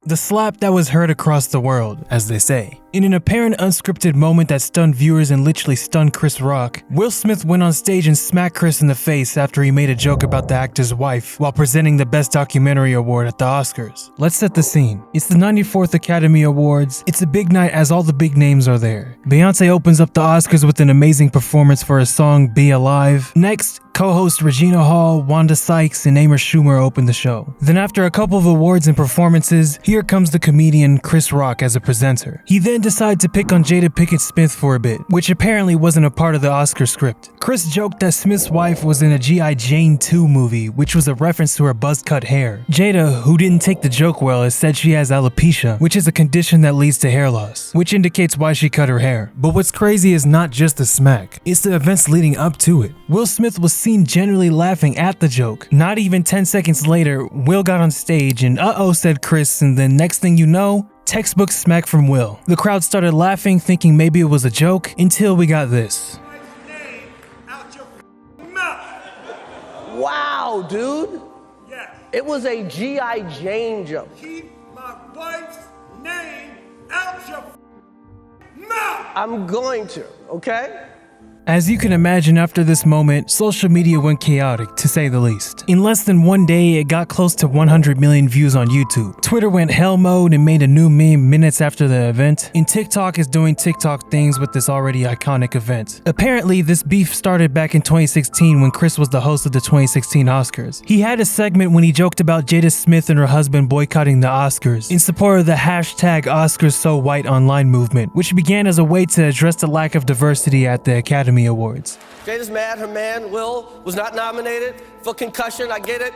The slap that was heard across the world, as they say. In an apparent unscripted moment that stunned viewers and literally stunned Chris Rock, Will Smith went on stage and smacked Chris in the face after he made a joke about the actor's wife while presenting the Best Documentary Award at the Oscars. Let's set the scene. It's the 94th Academy Awards. It's a big night as all the big names are there. Beyonce opens up the Oscars with an amazing performance for her song Be Alive. Next, co-host Regina Hall, Wanda Sykes, and Amos Schumer open the show. Then after a couple of awards and performances, here comes the comedian Chris Rock as a presenter. He then decides to pick on Jada Pinkett Smith for a bit, which apparently wasn't a part of the Oscar script. Chris joked that Smith's wife was in a G.I. Jane 2 movie, which was a reference to her buzz-cut hair. Jada, who didn't take the joke well, has said she has alopecia, which is a condition that leads to hair loss, which indicates why she cut her hair. But what's crazy is not just the smack, it's the events leading up to it. Will Smith was seen genuinely laughing at the joke. Not even 10 seconds later, Will got on stage and uh-oh said Chris, and then next thing you know, textbook smack from Will. The crowd started laughing, thinking maybe it was a joke, until we got this. Wow, dude. Yes. It was a G.I. Jane joke. Keep my wife's name out your mouth. I'm going to, okay? As you can imagine, after this moment, social media went chaotic, to say the least. In less than one day, it got close to 100 million views on YouTube. Twitter went hell mode and made a new meme minutes after the event, and TikTok is doing TikTok things with this already iconic event. Apparently, this beef started back in 2016 when Chris was the host of the 2016 Oscars. He had a segment when he joked about Jada Smith and her husband boycotting the Oscars in support of the hashtag #OscarsSoWhite online movement, which began as a way to address the lack of diversity at the Academy Awards. Jada's mad, her man, Will, was not nominated for concussion. I get it.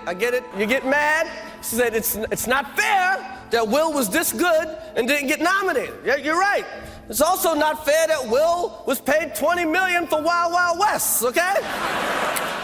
You get mad? She said it's not fair that Will was this good and didn't get nominated. Yeah, you're right. It's also not fair that Will was paid $20 million for Wild Wild West, okay?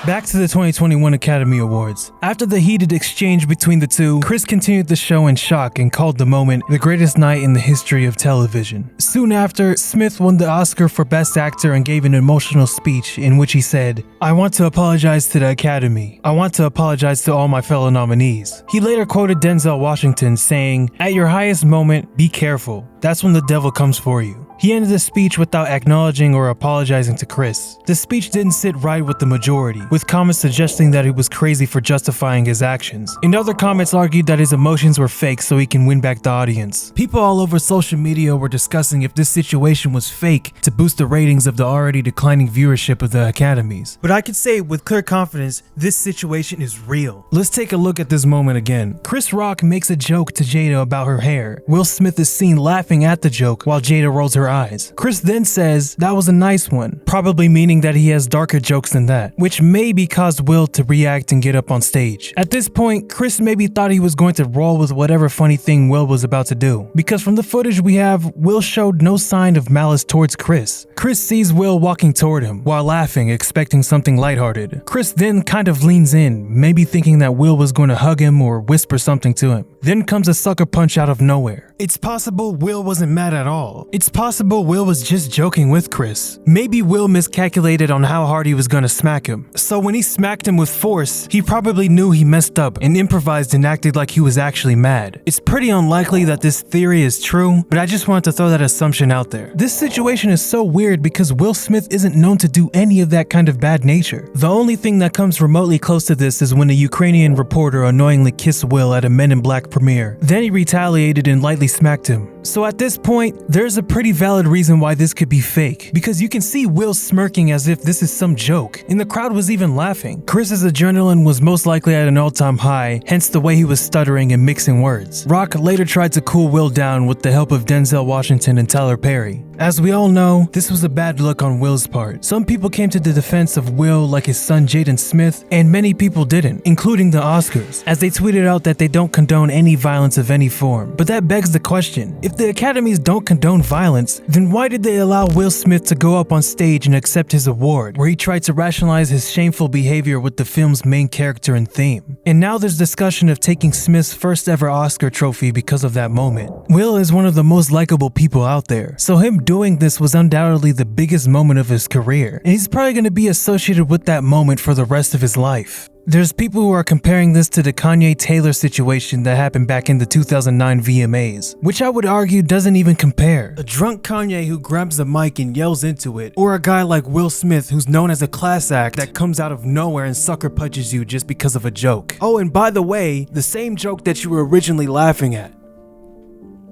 Back to the 2021 Academy Awards. After the heated exchange between the two, Chris continued the show in shock and called the moment the greatest night in the history of television. Soon after, Smith won the Oscar for Best Actor and gave an emotional speech in which he said, "I want to apologize to the Academy. I want to apologize to all my fellow nominees." He later quoted Denzel Washington saying, "At your highest moment, be careful. That's when the devil comes for you." He ended the speech without acknowledging or apologizing to Chris. The speech didn't sit right with the majority, with comments suggesting that he was crazy for justifying his actions. And other comments argued that his emotions were fake so he can win back the audience. People all over social media were discussing if this situation was fake to boost the ratings of the already declining viewership of the Academies. But I can say with clear confidence, this situation is real. Let's take a look at this moment again. Chris Rock makes a joke to Jada about her hair. Will Smith is seen laughing at the joke while Jada rolls her eyes. Chris then says that was a nice one, probably meaning that he has darker jokes than that, which maybe caused Will to react and get up on stage. At this point, Chris maybe thought he was going to roll with whatever funny thing Will was about to do, because from the footage we have, Will showed no sign of malice towards Chris. Chris sees Will walking toward him while laughing, expecting something lighthearted. Chris then kind of leans in, maybe thinking that Will was going to hug him or whisper something to him. Then comes a sucker punch out of nowhere. It's possible Will wasn't mad at all. It's possible Will was just joking with Chris. Maybe Will miscalculated on how hard he was gonna smack him. So when he smacked him with force, he probably knew he messed up and improvised and acted like he was actually mad. It's pretty unlikely that this theory is true, but I just wanted to throw that assumption out there. This situation is so weird because Will Smith isn't known to do any of that kind of bad nature. The only thing that comes remotely close to this is when a Ukrainian reporter annoyingly kissed Will at a Men in Black premiere. Then he retaliated and lightly smacked him. So at this point, there's a pretty valid reason why this could be fake, because you can see Will smirking as if this is some joke, and the crowd was even laughing. Chris's adrenaline was most likely at an all-time high, hence the way he was stuttering and mixing words. Rock later tried to cool Will down with the help of Denzel Washington and Tyler Perry. As we all know, this was a bad look on Will's part. Some people came to the defense of Will like his son Jaden Smith, and many people didn't, including the Oscars, as they tweeted out that they don't condone any violence of any form. But that begs the question, if the Academies don't condone violence, then why did they allow Will Smith to go up on stage and accept his award, where he tried to rationalize his shameful behavior with the film's main character and theme? And now there's discussion of taking Smith's first ever Oscar trophy because of that moment. Will is one of the most likable people out there, so him doing this was undoubtedly the biggest moment of his career, and he's probably going to be associated with that moment for the rest of his life. There's people who are comparing this to the Kanye Taylor situation that happened back in the 2009 VMAs, which I would argue doesn't even compare. A drunk Kanye who grabs the mic and yells into it, or a guy like Will Smith who's known as a class act that comes out of nowhere and sucker punches you just because of a joke. Oh, and by the way, the same joke that you were originally laughing at.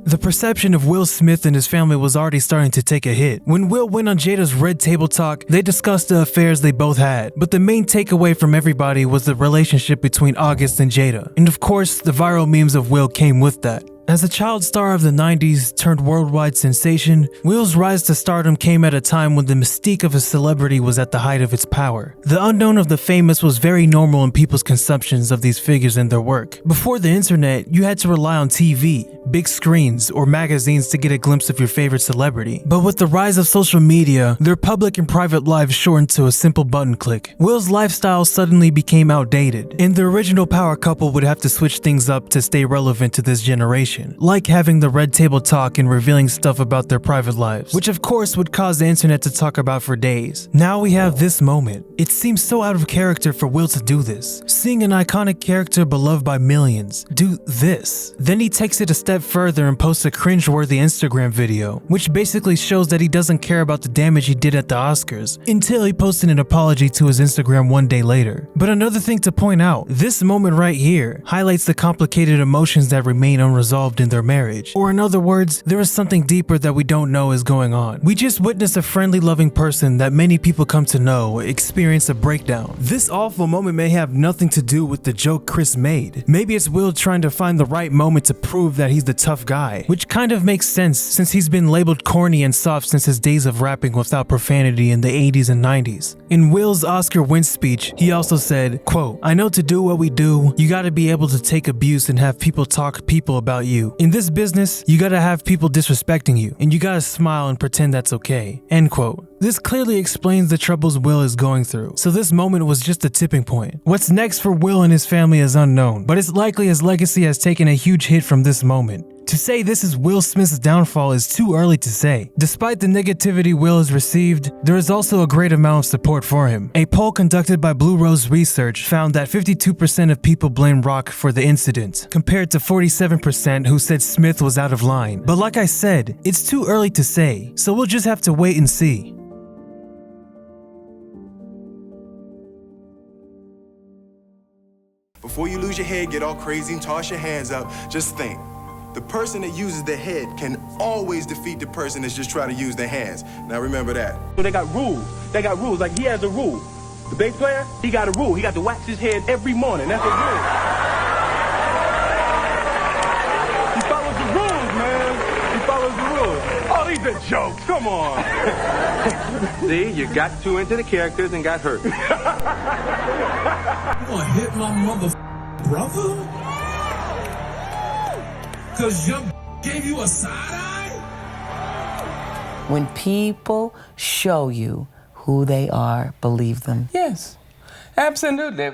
The perception of Will Smith and his family was already starting to take a hit. When Will went on Jada's Red Table Talk, they discussed the affairs they both had, but the main takeaway from everybody was the relationship between August and Jada. And of course, the viral memes of Will came with that. As a child star of the 90s turned worldwide sensation, Will's rise to stardom came at a time when the mystique of a celebrity was at the height of its power. The unknown of the famous was very normal in people's consumptions of these figures and their work. Before the internet, you had to rely on TV, big screens, or magazines to get a glimpse of your favorite celebrity. But with the rise of social media, their public and private lives shortened to a simple button click. Will's lifestyle suddenly became outdated, and the original power couple would have to switch things up to stay relevant to this generation. Like having the Red Table Talk and revealing stuff about their private lives, which of course would cause the internet to talk about for days. Now we have this moment. It seems so out of character for Will to do this. Seeing an iconic character beloved by millions do this. Then he takes it a step further and posts a cringeworthy Instagram video, which basically shows that he doesn't care about the damage he did at the Oscars, until he posted an apology to his Instagram one day later. But another thing to point out, this moment right here highlights the complicated emotions that remain unresolved in their marriage. Or in other words, there is something deeper that we don't know is going on. We just witnessed a friendly, loving person that many people come to know experience a breakdown. This awful moment may have nothing to do with the joke Chris made. Maybe it's Will trying to find the right moment to prove that he's the tough guy, which kind of makes sense since he's been labeled corny and soft since his days of rapping without profanity in the 80s and 90s. In Will's Oscar win speech, he also said, quote, "I know to do what we do, you gotta be able to take abuse and have people talk people about you. In this business, you gotta have people disrespecting you, and you gotta smile and pretend that's okay." End quote. This clearly explains the troubles Will is going through, so this moment was just a tipping point. What's next for Will and his family is unknown, but it's likely his legacy has taken a huge hit from this moment. To say this is Will Smith's downfall is too early to say. Despite the negativity Will has received, there is also a great amount of support for him. A poll conducted by Blue Rose Research found that 52% of people blame Rock for the incident, compared to 47% who said Smith was out of line. But like I said, it's too early to say, so we'll just have to wait and see. Before you lose your head, get all crazy and toss your hands up, just think. The person that uses their head can always defeat the person that's just trying to use their hands. Now remember that. So they got rules. They got rules. Like he has a rule. The bass player, he got a rule. He got to wax his head every morning. That's a rule. He follows the rules, man. He follows the rules. Oh, these are jokes. Come on. See, you got too into the characters and got hurt. You gonna hit my mother brother? Cause your gave you a side eye? When people show you who they are, believe them. Yes, absolutely.